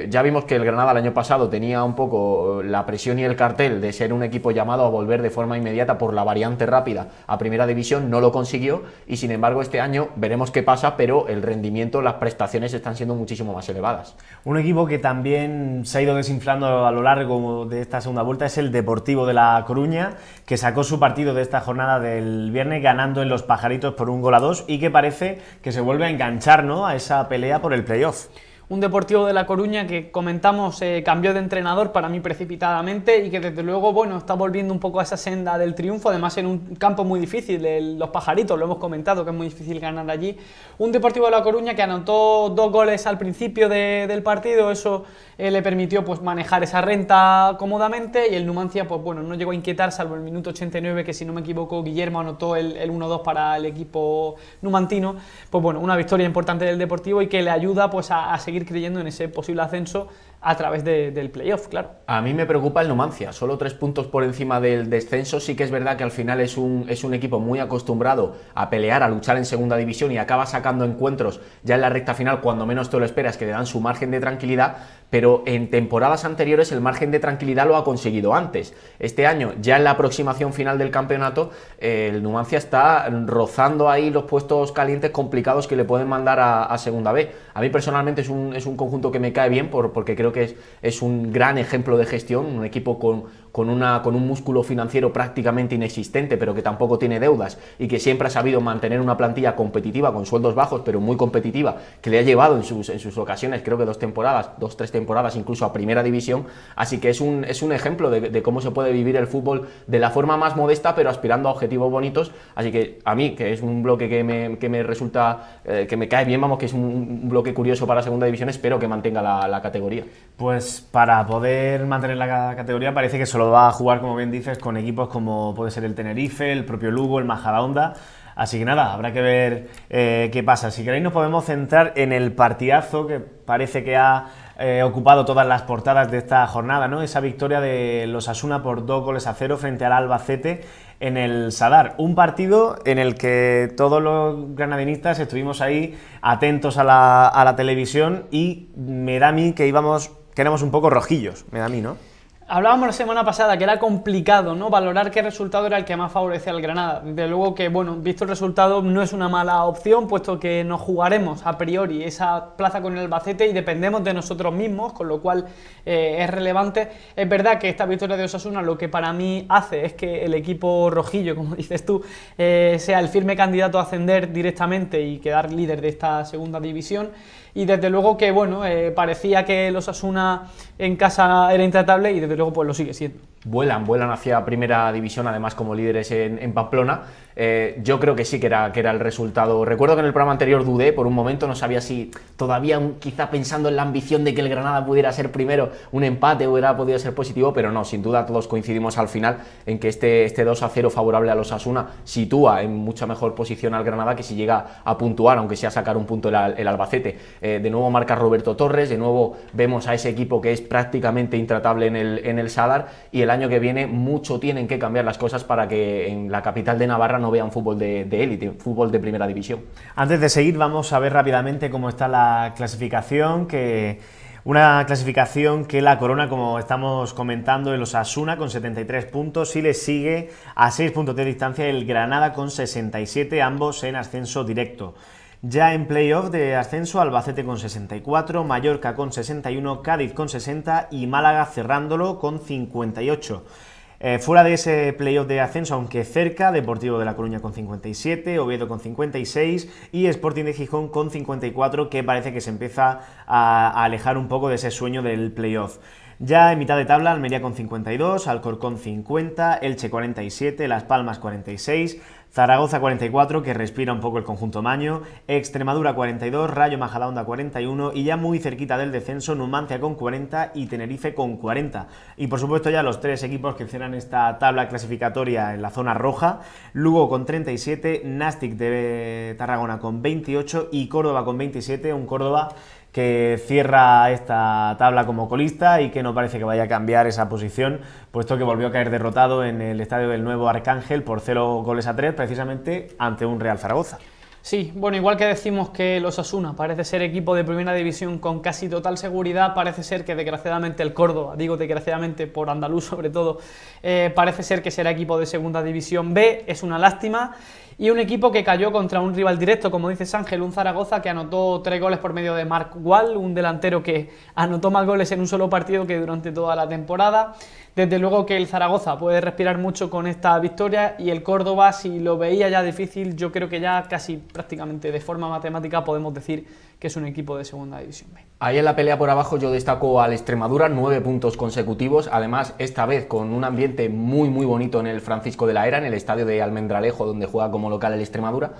Ya vimos que el Granada el año pasado tenía un poco la presión y el cartel de ser un equipo llamado a volver de forma inmediata por la variante rápida a Primera División, no lo consiguió, y sin embargo este año veremos qué pasa, pero el rendimiento, las prestaciones están siendo muchísimo más elevadas. Un equipo que también se ha ido desinflando a lo largo de esta segunda vuelta es el Deportivo de La Coruña, que sacó su partido de esta jornada del viernes ganando en Los Pajaritos por 1-2, y que parece que se vuelve a enganchar, ¿no?, a esa pelea por el playoff. un Deportivo de La Coruña que comentamos cambió de entrenador para mí precipitadamente y que desde luego, bueno, está volviendo un poco a esa senda del triunfo, además en un campo muy difícil, Los Pajaritos, lo hemos comentado, que es muy difícil ganar allí. Un Deportivo de La Coruña que anotó 2 goles al principio del partido, eso le permitió pues manejar esa renta cómodamente, y el Numancia pues bueno, no llegó a inquietar salvo el minuto 89, que si no me equivoco Guillermo anotó el 1-2 para el equipo numantino. Pues bueno, una victoria importante del Deportivo y que le ayuda pues a seguir creyendo en ese posible ascenso a través del playoff, claro. A mí me preocupa el Numancia, solo 3 puntos por encima del descenso. Sí que es verdad que al final es un equipo muy acostumbrado a pelear, a luchar en segunda división, y acaba sacando encuentros ya en la recta final cuando menos te lo esperas, que le dan su margen de tranquilidad, pero en temporadas anteriores el margen de tranquilidad lo ha conseguido antes. Este año, ya en la aproximación final del campeonato, el Numancia está rozando ahí los puestos calientes complicados que le pueden mandar a segunda B. A mí personalmente es un conjunto que me cae bien porque creo que es un gran ejemplo de gestión, un equipo con un músculo financiero prácticamente inexistente, pero que tampoco tiene deudas y que siempre ha sabido mantener una plantilla competitiva con sueldos bajos, pero muy competitiva, que le ha llevado en sus ocasiones, creo que 2 temporadas, 2-3 temporadas incluso a primera división. Así que es un ejemplo de cómo se puede vivir el fútbol de la forma más modesta, pero aspirando a objetivos bonitos. Así que a mí, que es un bloque que me resulta, que me cae bien, vamos, que es un bloque curioso para segunda división, espero que mantenga la categoría. Pues para poder mantener la categoría parece que solo va a jugar, como bien dices, con equipos como puede ser el Tenerife, el propio Lugo, el Majadahonda. Así que nada, habrá que ver qué pasa. Si queréis nos podemos centrar en el partidazo que parece que ha ocupado todas las portadas de esta jornada, ¿no? Esa victoria de los Osasuna por 2-0 frente al Albacete en el Sadar. Un partido en el que todos los granadinistas estuvimos ahí atentos a la televisión, y me da a mí que éramos un poco rojillos, me da a mí, ¿no? Hablábamos la semana pasada que era complicado, ¿no?, valorar qué resultado era el que más favorece al Granada. Desde luego que, bueno, visto el resultado, no es una mala opción, puesto que nos jugaremos a priori esa plaza con el Albacete y dependemos de nosotros mismos, con lo cual es relevante. Es verdad que esta victoria de Osasuna lo que para mí hace es que el equipo rojillo, como dices tú, sea el firme candidato a ascender directamente y quedar líder de esta segunda división. Y desde luego que, bueno, parecía que el Osasuna en casa era intratable, y desde luego pues lo sigue siendo. Vuelan hacia primera división, además como líderes en Pamplona. Yo creo que sí que era el resultado. Recuerdo que en el programa anterior dudé por un momento, no sabía si todavía quizá pensando en la ambición de que el Granada pudiera ser primero, un empate hubiera podido ser positivo, pero no, sin duda todos coincidimos al final en que este 2-0 favorable a los Osasuna sitúa en mucha mejor posición al Granada que si llega a puntuar, aunque sea sacar un punto el Albacete. De nuevo marca Roberto Torres, de nuevo vemos a ese equipo que es prácticamente intratable en el Sadar, y el año que viene mucho tienen que cambiar las cosas para que en la capital de Navarra no vean fútbol de élite, fútbol de primera división. Antes de seguir, vamos a ver rápidamente cómo está la clasificación, una clasificación que la corona, como estamos comentando, el Osasuna con 73 puntos, y le sigue a 6 puntos de distancia el Granada con 67, ambos en ascenso directo. Ya en playoff de ascenso, Albacete con 64, Mallorca con 61, Cádiz con 60 y Málaga cerrándolo con 58. Fuera de ese playoff de ascenso, aunque cerca, Deportivo de La Coruña con 57, Oviedo con 56 y Sporting de Gijón con 54, que parece que se empieza a alejar un poco de ese sueño del playoff. Ya en mitad de tabla, Almería con 52, Alcorcón 50, Elche 47, Las Palmas 46, Zaragoza 44, que respira un poco el conjunto maño, Extremadura 42, Rayo Majadahonda 41 y ya muy cerquita del descenso, Numancia con 40 y Tenerife con 40. Y por supuesto ya los 3 equipos que cierran esta tabla clasificatoria en la zona roja, Lugo con 37, Nastic de Tarragona con 28 y Córdoba con 27, un Córdoba que cierra esta tabla como colista y que no parece que vaya a cambiar esa posición, puesto que volvió a caer derrotado en el estadio del Nuevo Arcángel por 0-3, precisamente ante un Real Zaragoza. Sí, bueno, igual que decimos que el Osasuna parece ser equipo de primera división con casi total seguridad, parece ser que desgraciadamente el Córdoba, digo desgraciadamente por andaluz sobre todo, parece ser que será equipo de segunda división B, es una lástima. Y un equipo que cayó contra un rival directo, como dices Ángel, un Zaragoza que anotó 3 goles por medio de Marc Gual, un delantero que anotó más goles en un solo partido que durante toda la temporada. Desde luego que el Zaragoza puede respirar mucho con esta victoria, y el Córdoba, si lo veía ya difícil, yo creo que ya casi prácticamente de forma matemática podemos decir que es un equipo de segunda división B. Ahí en la pelea por abajo yo destaco al Extremadura, 9 puntos consecutivos, además esta vez con un ambiente muy bonito en el Francisco de la Era, en el estadio de Almendralejo, donde juega como local el Extremadura.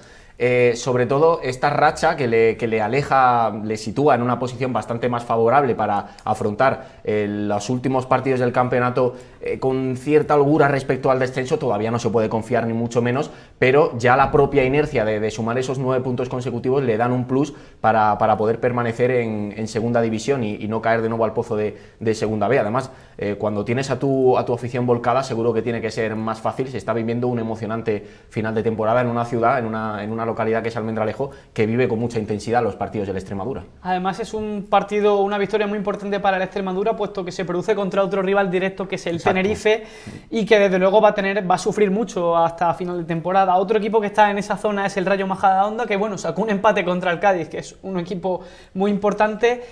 Sobre todo esta racha que le aleja, le sitúa en una posición bastante más favorable para afrontar los últimos partidos del campeonato con cierta holgura respecto al descenso. Todavía no se puede confiar ni mucho menos, pero ya la propia inercia de sumar esos 9 puntos consecutivos le dan un plus para poder permanecer en segunda división y no caer de nuevo al pozo de segunda B. Además, cuando tienes a tu afición volcada, seguro que tiene que ser más fácil. Se está viviendo un emocionante final de temporada en una ciudad, en una localidad que es Almendralejo, que vive con mucha intensidad los partidos del Extremadura. Además es un partido, una victoria muy importante para el Extremadura, puesto que se produce contra otro rival directo que es el Tenerife, y que desde luego va a sufrir mucho hasta final de temporada. Otro equipo que está en esa zona es el Rayo Majadahonda, que bueno, sacó un empate contra el Cádiz, que es un equipo muy importante,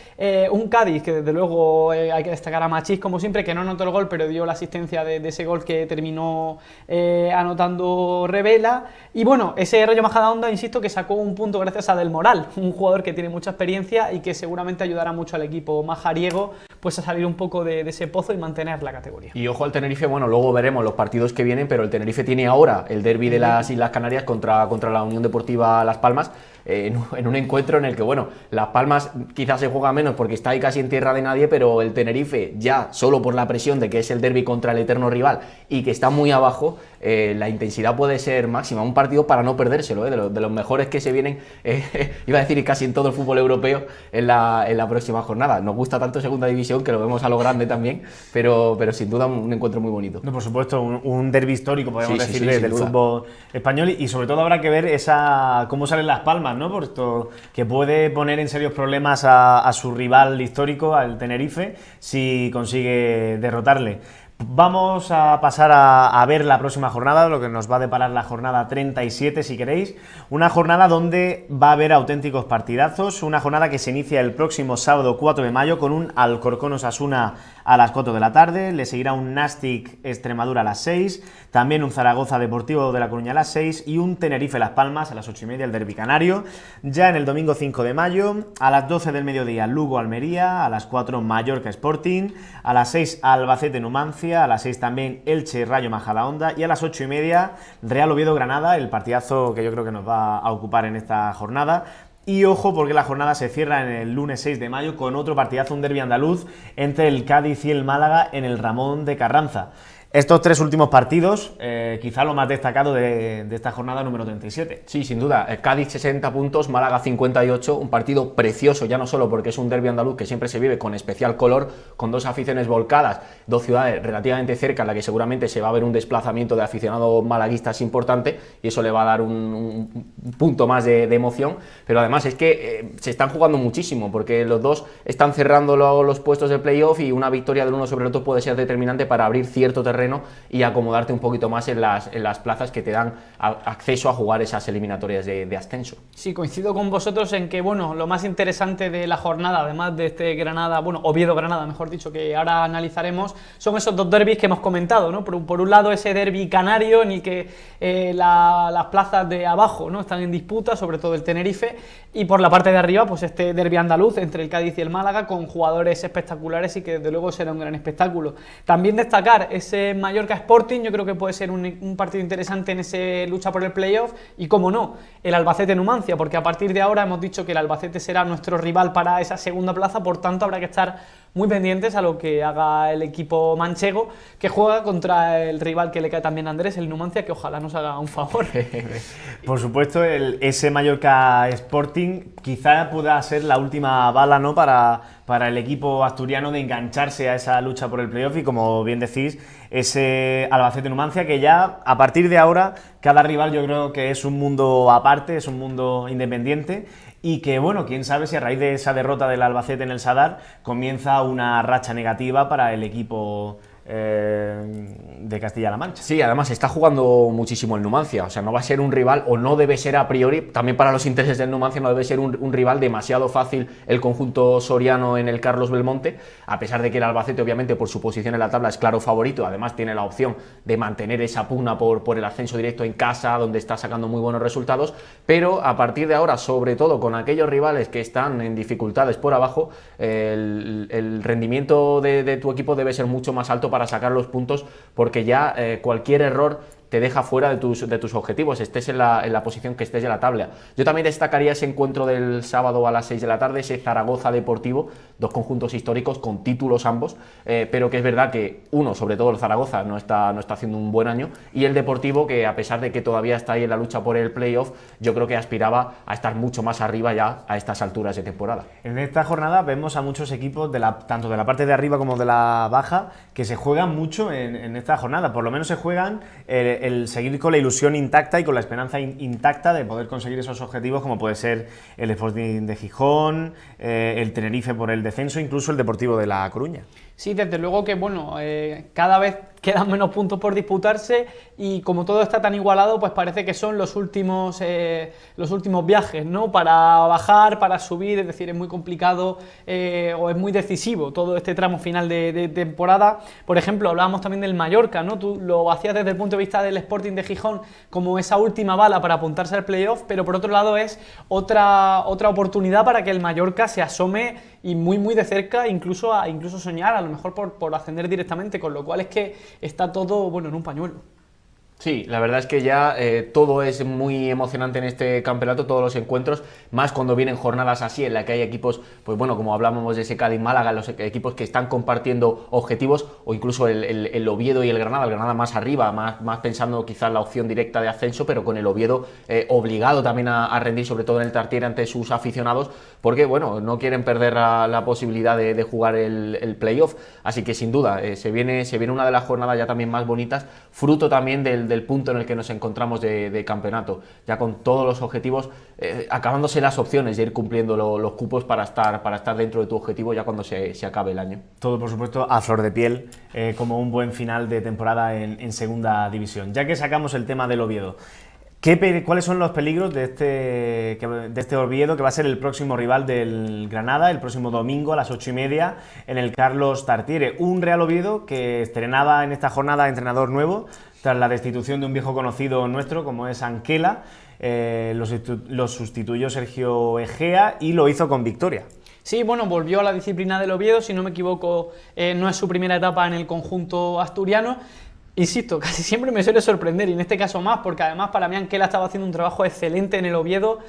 un Cádiz que desde luego hay que destacar a Machís como siempre, que no anotó el gol pero dio la asistencia de ese gol que terminó anotando Revela. Y bueno, ese Rayo Majadahonda, insisto, que sacó un punto gracias a Del Moral, un jugador que tiene mucha experiencia y que seguramente ayudará mucho al equipo majariego pues a salir un poco de ese pozo y mantener la categoría. Y ojo al Tenerife, bueno, luego veremos los partidos que vienen, pero el Tenerife tiene ahora el derbi de las Islas Canarias contra la Unión Deportiva Las Palmas, en un encuentro en el que, bueno, Las Palmas quizás se juega menos porque está ahí casi en tierra de nadie, pero el Tenerife ya, solo por la presión de que es el derbi contra el eterno rival y que está muy abajo, la intensidad puede ser máxima. Un partido para no perdérselo, de los mejores que se vienen, iba a decir casi en todo el fútbol europeo en la próxima jornada. Nos gusta tanto segunda división que lo vemos a lo grande también, pero sin duda un encuentro muy bonito. No, por supuesto, un derbi histórico, podemos decirle, del duda. Fútbol español, y sobre todo habrá que ver cómo salen Las Palmas, ¿no? Por esto, que puede poner en serios problemas a su rival histórico, al Tenerife, si consigue derrotarle. Vamos a pasar a ver la próxima jornada, lo que nos va a deparar la jornada 37, si queréis. Una jornada donde va a haber auténticos partidazos, una jornada que se inicia el próximo sábado 4 de mayo con un Alcorcón Osasuna a las 4 de la tarde, le seguirá un Nastic Extremadura a las 6, también un Zaragoza Deportivo de La Coruña a las 6 y un Tenerife Las Palmas a las 8:30, el derbi canario. Ya en el domingo 5 de mayo, a las 12 del mediodía Lugo Almería, a las 4 Mallorca Sporting, a las 6 Albacete Numancia, a las 6 también Elche Rayo Majadahonda y a las 8:30 Real Oviedo Granada, el partidazo que yo creo que nos va a ocupar en esta jornada. Y ojo, porque la jornada se cierra en el lunes 6 de mayo con otro partidazo, un derbi andaluz entre el Cádiz y el Málaga en el Ramón de Carranza. Estos tres últimos partidos, quizá lo más destacado de esta jornada número 37. Sí, sin duda. Cádiz 60 puntos, Málaga 58, un partido precioso, ya no solo porque es un derbi andaluz que siempre se vive con especial color, con dos aficiones volcadas, dos ciudades relativamente cerca en la que seguramente se va a ver un desplazamiento de aficionados malaguistas importante y eso le va a dar un punto más de emoción, pero además es que se están jugando muchísimo porque los dos están cerrando los puestos de playoff y una victoria del uno sobre el otro puede ser determinante para abrir cierto terreno y acomodarte un poquito más en las plazas que te dan acceso a jugar esas eliminatorias de ascenso. Sí, coincido con vosotros en que, bueno, lo más interesante de la jornada, además de este Granada, bueno, Oviedo-Granada, mejor dicho, que ahora analizaremos, son esos dos derbis que hemos comentado, ¿no? Por un lado, ese derbi canario en el que las plazas de abajo, ¿no?, están en disputa, sobre todo el Tenerife, y por la parte de arriba, pues este derbi andaluz entre el Cádiz y el Málaga, con jugadores espectaculares y que desde luego será un gran espectáculo. También destacar ese Mallorca Sporting, yo creo que puede ser un partido interesante en ese lucha por el playoff, y como no, el Albacete Numancia, porque a partir de ahora hemos dicho que el Albacete será nuestro rival para esa segunda plaza, por tanto habrá que estar muy pendientes a lo que haga el equipo manchego, que juega contra el rival que le cae también a Andrés, el Numancia, que ojalá nos haga un favor. Por supuesto, ese Mallorca Sporting quizá pueda ser la última bala, ¿no?, para el equipo asturiano de engancharse a esa lucha por el playoff, y como bien decís, ese Albacete Numancia, que ya a partir de ahora cada rival yo creo que es un mundo aparte, es un mundo independiente, y que, bueno, quién sabe si a raíz de esa derrota del Albacete en el Sadar comienza una racha negativa para el equipo de Castilla-La Mancha. Sí, además está jugando muchísimo el Numancia, o sea, no va a ser un rival, o no debe ser a priori, también para los intereses del Numancia, no debe ser un rival demasiado fácil el conjunto soriano en el Carlos Belmonte, a pesar de que el Albacete, obviamente, por su posición en la tabla es claro favorito, además tiene la opción de mantener esa pugna por el ascenso directo en casa, donde está sacando muy buenos resultados, pero a partir de ahora, sobre todo con aquellos rivales que están en dificultades por abajo, el rendimiento de tu equipo debe ser mucho más alto para sacar los puntos, porque ya cualquier error te deja fuera de tus objetivos, estés en la posición que estés de la tabla. Yo también destacaría ese encuentro del sábado a las 6 de la tarde, ese Zaragoza Deportivo, dos conjuntos históricos con títulos ambos, pero que es verdad que uno, sobre todo el Zaragoza, no está haciendo un buen año, y el Deportivo, que a pesar de que todavía está ahí en la lucha por el playoff, yo creo que aspiraba a estar mucho más arriba ya a estas alturas de temporada. En esta jornada vemos a muchos equipos, tanto de la parte de arriba como de la baja, que se juegan mucho en esta jornada, por lo menos se juegan el seguir con la ilusión intacta y con la esperanza intacta de poder conseguir esos objetivos, como puede ser el Sporting de Gijón, el Tenerife por el descenso, incluso el Deportivo de La Coruña. Sí, desde luego que bueno, cada vez quedan menos puntos por disputarse y como todo está tan igualado, pues parece que son los últimos viajes, ¿no? Para bajar, para subir, es decir, es muy complicado o es muy decisivo todo este tramo final de temporada. Por ejemplo, hablábamos también del Mallorca, ¿no? Tú lo hacías desde el punto de vista del Sporting de Gijón como esa última bala para apuntarse al playoff, pero por otro lado es otra oportunidad para que el Mallorca se asome y muy de cerca, incluso soñar a lo mejor por ascender directamente, con lo cual es que está todo, bueno, en un pañuelo. Sí, la verdad es que ya todo es muy emocionante en este campeonato, todos los encuentros, más cuando vienen jornadas así en las que hay equipos, pues bueno, como hablábamos de ese Cádiz-Málaga, los equipos que están compartiendo objetivos, o incluso el Oviedo y el Granada más arriba, más pensando quizás en la opción directa de ascenso, pero con el Oviedo obligado también a rendir, sobre todo en el Tartiere ante sus aficionados, porque bueno, no quieren perder la posibilidad de jugar el playoff, así que sin duda se viene una de las jornadas ya también más bonitas, fruto también del punto en el que nos encontramos de campeonato, ya con todos los objetivos, acabándose las opciones de ir cumpliendo los cupos para estar dentro de tu objetivo ya cuando se acabe el año. Todo, por supuesto, a flor de piel, como un buen final de temporada en segunda división. Ya que sacamos el tema del Oviedo, ¿cuáles son los peligros de este Oviedo, que va a ser el próximo rival del Granada, el próximo domingo a las 8:30 en el Carlos Tartiere? Un Real Oviedo que estrenaba en esta jornada entrenador nuevo, tras la destitución de un viejo conocido nuestro, como es Anquela. Lo sustituyó Sergio Egea y lo hizo con victoria. Sí, bueno, volvió a la disciplina del Oviedo, si no me equivoco, no es su primera etapa en el conjunto asturiano. Insisto, casi siempre me suele sorprender, y en este caso más, porque además para mí Anquela estaba haciendo un trabajo excelente en el Oviedo,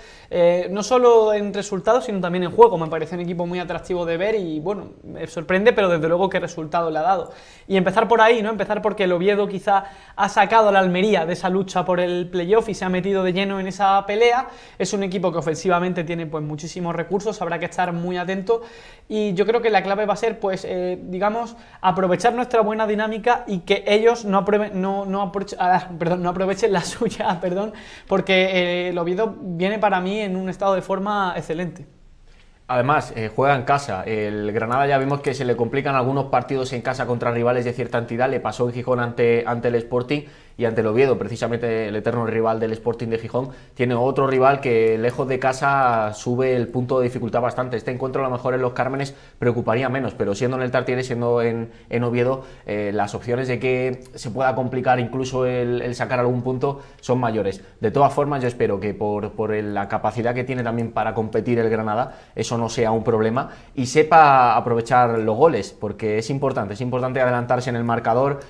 no solo en resultados, sino también en juego. Me parece un equipo muy atractivo de ver y bueno, me sorprende, pero desde luego qué resultado le ha dado. Y empezar por ahí, ¿no? Empezar porque el Oviedo quizá ha sacado a la Almería de esa lucha por el playoff y se ha metido de lleno en esa pelea. Es un equipo que ofensivamente tiene pues muchísimos recursos, habrá que estar muy atento, y yo creo que la clave va a ser, pues, digamos, aprovechar nuestra buena dinámica y que ellos no aprovechen la suya, porque el Oviedo viene para mí en un estado de forma excelente. Además, juega en casa. El Granada ya vimos que se le complican algunos partidos en casa contra rivales de cierta entidad. Le pasó en Gijón ante el Sporting, y ante el Oviedo, precisamente el eterno rival del Sporting de Gijón, tiene otro rival que lejos de casa sube el punto de dificultad bastante. Este encuentro a lo mejor en Los Cármenes preocuparía menos, pero siendo en el Tartiere, siendo en Oviedo, las opciones de que se pueda complicar incluso el sacar algún punto son mayores. De todas formas, yo espero que por la capacidad que tiene también para competir el Granada, eso no sea un problema y sepa aprovechar los goles, porque es importante adelantarse en el marcador,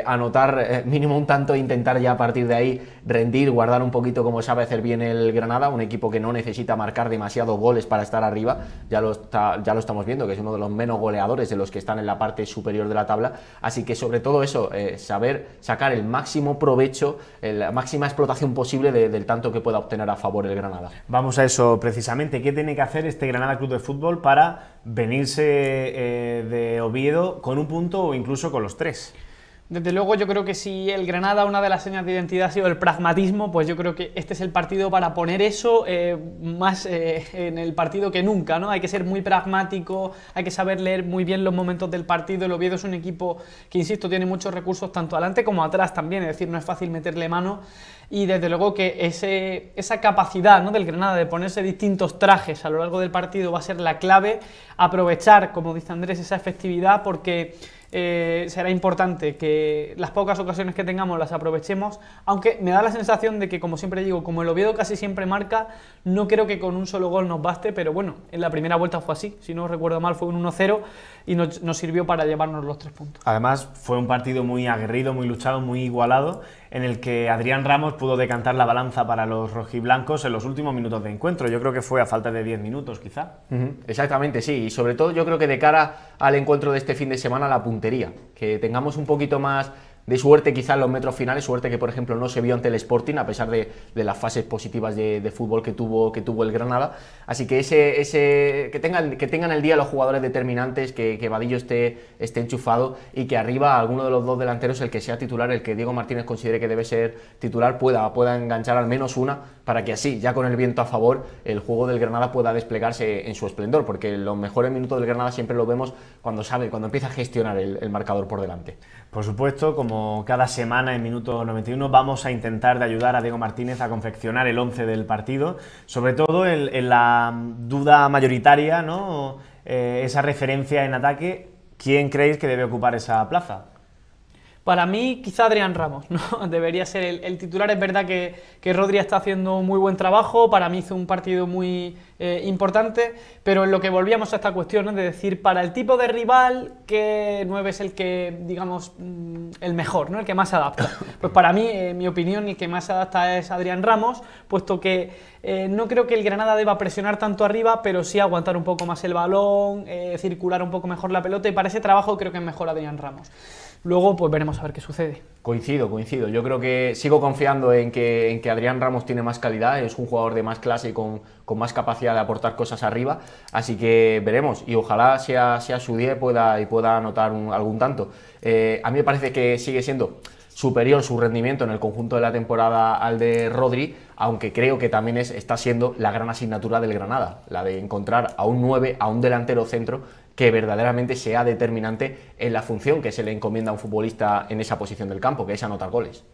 anotar mínimo un tanto e intentar ya a partir de ahí rendir, guardar un poquito, como sabe hacer bien el Granada, un equipo que no necesita marcar demasiados goles para estar arriba, ya lo estamos viendo, que es uno de los menos goleadores de los que están en la parte superior de la tabla, así que sobre todo eso, saber sacar el máximo provecho, la máxima explotación posible del tanto que pueda obtener a favor el Granada. Vamos a eso precisamente. ¿Qué tiene que hacer este Granada Club de Fútbol para venirse de Oviedo con un punto o incluso con los tres? Desde luego yo creo que si el Granada una de las señas de identidad ha sido el pragmatismo, pues yo creo que este es el partido para poner eso más en el partido que nunca, ¿no? Hay que ser muy pragmático, hay que saber leer muy bien los momentos del partido. El Oviedo es un equipo que, insisto, tiene muchos recursos tanto adelante como atrás también, es decir, no es fácil meterle mano y desde luego que esa capacidad, ¿no?, del Granada de ponerse distintos trajes a lo largo del partido va a ser la clave, aprovechar, como dice Andrés, esa efectividad porque será importante que las pocas ocasiones que tengamos las aprovechemos, aunque me da la sensación de que, como siempre digo, como el Oviedo casi siempre marca, no creo que con un solo gol nos baste, pero bueno, en la primera vuelta fue así, si no recuerdo mal fue un 1-0 y nos sirvió para llevarnos los 3 puntos. Además fue un partido muy aguerrido, muy luchado, muy igualado, en el que Adrián Ramos pudo decantar la balanza para los rojiblancos en los últimos minutos de encuentro. Yo creo que fue a falta de 10 minutos quizá. Exactamente, sí, y sobre todo yo creo que de cara al encuentro de este fin de semana, la puntería, que tengamos un poquito más de suerte quizá en los metros finales, suerte que por ejemplo no se vio ante el Sporting a pesar de las fases positivas de fútbol que tuvo el Granada, así que que tengan el día los jugadores determinantes, que Vadillo esté enchufado y que arriba alguno de los dos delanteros, el que sea titular, el que Diego Martínez considere que debe ser titular, pueda enganchar al menos una, para que así, ya con el viento a favor, el juego del Granada pueda desplegarse en su esplendor, porque los mejores minutos del Granada siempre los vemos cuando empieza a gestionar el marcador por delante. Por supuesto, como cada semana en minuto 91 vamos a intentar de ayudar a Diego Martínez a confeccionar el 11 del partido, sobre todo en la duda mayoritaria, ¿no? Esa referencia en ataque. ¿Quién creéis que debe ocupar esa plaza? Para mí, quizá Adrián Ramos, ¿no? Debería ser el titular. Es verdad que Rodri está haciendo muy buen trabajo, para mí hizo un partido muy importante, pero en lo que volvíamos a esta cuestión, ¿no?, de decir, para el tipo de rival, ¿qué 9 es el que, digamos, el mejor, ¿no?, el que más se adapta? Pues para mí, en mi opinión, el que más se adapta es Adrián Ramos, puesto que no creo que el Granada deba presionar tanto arriba, pero sí aguantar un poco más el balón, circular un poco mejor la pelota, y para ese trabajo creo que es mejor Adrián Ramos. Luego pues veremos a ver qué sucede. Coincido. Yo creo que sigo confiando en que Adrián Ramos tiene más calidad, es un jugador de más clase y con más capacidad de aportar cosas arriba, así que veremos y ojalá sea su día y pueda anotar algún tanto. A mí me parece que sigue siendo superior su rendimiento en el conjunto de la temporada al de Rodri, aunque creo que también está siendo la gran asignatura del Granada, la de encontrar a un 9, a un delantero centro que verdaderamente sea determinante en la función que se le encomienda a un futbolista en esa posición del campo, que es anotar goles.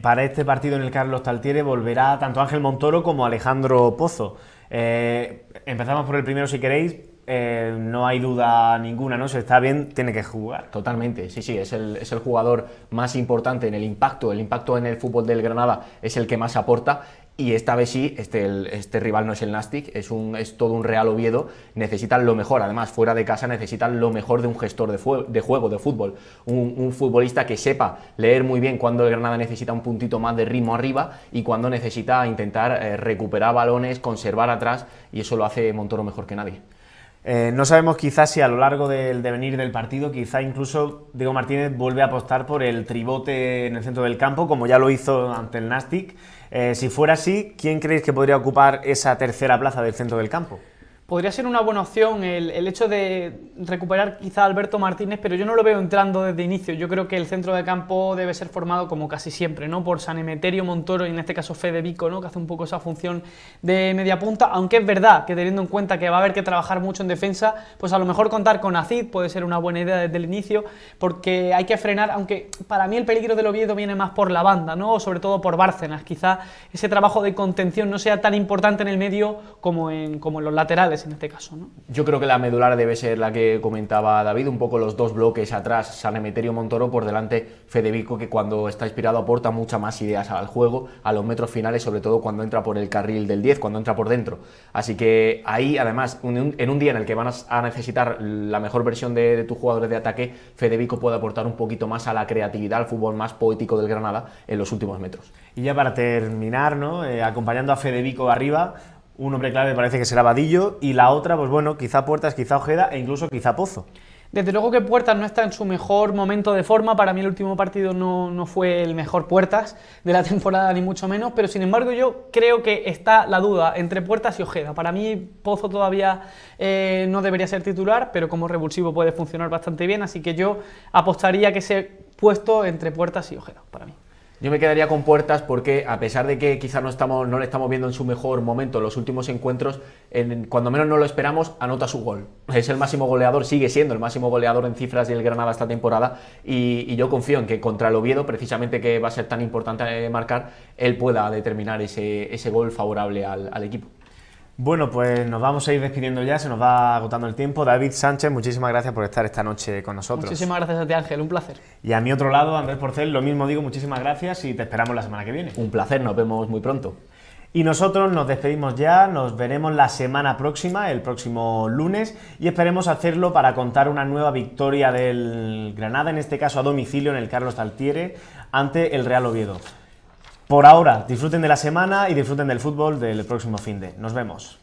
Para este partido en el Carlos Taltiere volverá tanto Ángel Montoro como Alejandro Pozo. Empezamos por el primero si queréis. No hay duda ninguna, ¿no? Si está bien, tiene que jugar. Totalmente, sí, es el jugador más importante en el impacto en el fútbol del Granada, es el que más aporta. Y esta vez sí, este rival no es el Nastic, es todo un Real Oviedo, necesitan lo mejor, además fuera de casa necesitan lo mejor de un gestor de juego, de fútbol, un futbolista que sepa leer muy bien cuando el Granada necesita un puntito más de ritmo arriba y cuando necesita intentar recuperar balones, conservar atrás, y eso lo hace Montoro mejor que nadie. No sabemos quizás si a lo largo del devenir del partido, quizá incluso Diego Martínez vuelve a apostar por el tribote en el centro del campo, como ya lo hizo ante el Nastic. Si fuera así, ¿quién creéis que podría ocupar esa tercera plaza del centro del campo? Podría ser una buena opción el hecho de recuperar quizá a Alberto Martínez, pero yo no lo veo entrando desde inicio. Yo creo que el centro de campo debe ser formado, como casi siempre, ¿no?, por San Emeterio, Montoro y en este caso Fede Vico, ¿no?, que hace un poco esa función de media punta, aunque es verdad que teniendo en cuenta que va a haber que trabajar mucho en defensa, pues a lo mejor contar con Acid puede ser una buena idea desde el inicio, porque hay que frenar, aunque para mí el peligro del Oviedo viene más por la banda, ¿no?, o sobre todo por Bárcenas. Quizá ese trabajo de contención no sea tan importante en el medio como en los laterales en este caso, ¿no? Yo creo que la medular debe ser la que comentaba David, un poco los dos bloques atrás, San Emeterio, Montoro, por delante Fede Vico, que cuando está inspirado aporta muchas más ideas al juego, a los metros finales, sobre todo cuando entra por el carril del 10, cuando entra por dentro. Así que ahí, además, en un día en el que van a necesitar la mejor versión de tus jugadores de ataque, Fede Vico puede aportar un poquito más a la creatividad, al fútbol más poético del Granada en los últimos metros. Y ya para terminar, ¿no?, acompañando a Fede Vico arriba, un hombre clave parece que será Vadillo, y la otra, pues bueno, quizá Puertas, quizá Ojeda e incluso quizá Pozo. Desde luego que Puertas no está en su mejor momento de forma, para mí el último partido no fue el mejor Puertas de la temporada ni mucho menos, pero sin embargo yo creo que está la duda entre Puertas y Ojeda. Para mí Pozo todavía no debería ser titular, pero como revulsivo puede funcionar bastante bien, así que yo apostaría que ese puesto entre Puertas y Ojeda, para mí. Yo me quedaría con Puertas porque, a pesar de que quizás no le estamos viendo en su mejor momento en los últimos encuentros, cuando menos no lo esperamos, anota su gol. Es el máximo goleador, sigue siendo el máximo goleador en cifras del Granada esta temporada y yo confío en que contra el Oviedo, precisamente que va a ser tan importante marcar, él pueda determinar ese gol favorable al equipo. Bueno, pues nos vamos a ir despidiendo ya, se nos va agotando el tiempo. David Sánchez, muchísimas gracias por estar esta noche con nosotros. Muchísimas gracias a ti, Ángel, un placer. Y a mi otro lado, Andrés Porcel, lo mismo digo, muchísimas gracias y te esperamos la semana que viene. Un placer, nos vemos muy pronto. Y nosotros nos despedimos ya, nos veremos la semana próxima, el próximo lunes, y esperemos hacerlo para contar una nueva victoria del Granada, en este caso a domicilio en el Carlos Taltiere, ante el Real Oviedo. Por ahora, disfruten de la semana y disfruten del fútbol del próximo finde. Nos vemos.